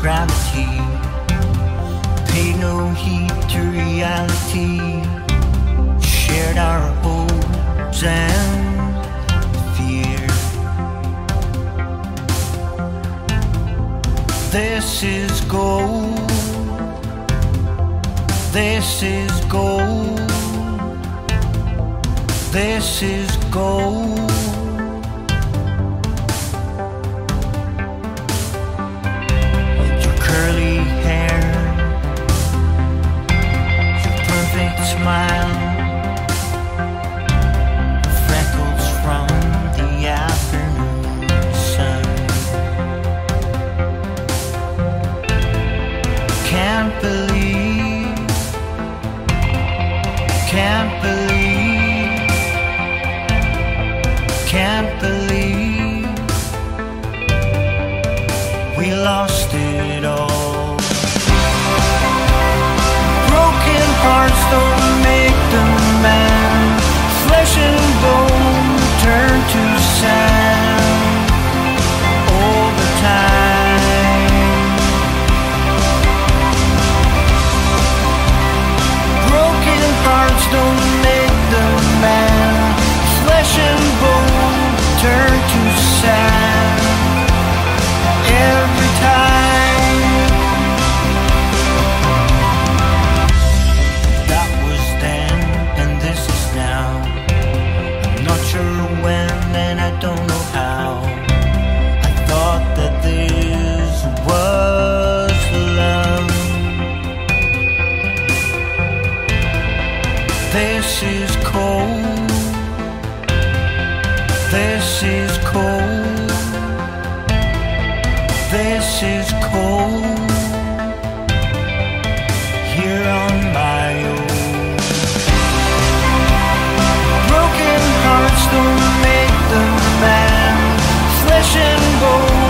gravity, paid no heed to reality, shared our hopes and fear. This is gold, this is gold, this is gold. Your curly hair, your perfect smile, freckles from the afternoon sun. Can't believe, can't believe, can't believe we lost it all. Broken hearts don't make the man, flesh and bone turn to sand all the time. Broken hearts don't make the man, flesh and bone turn to sand every time. That was then and this is now. I'm not sure when and I don't know how. I thought that this was love. This is cold, this is cold, this is cold, here on my own. Broken hearts don't make the man, flesh and bone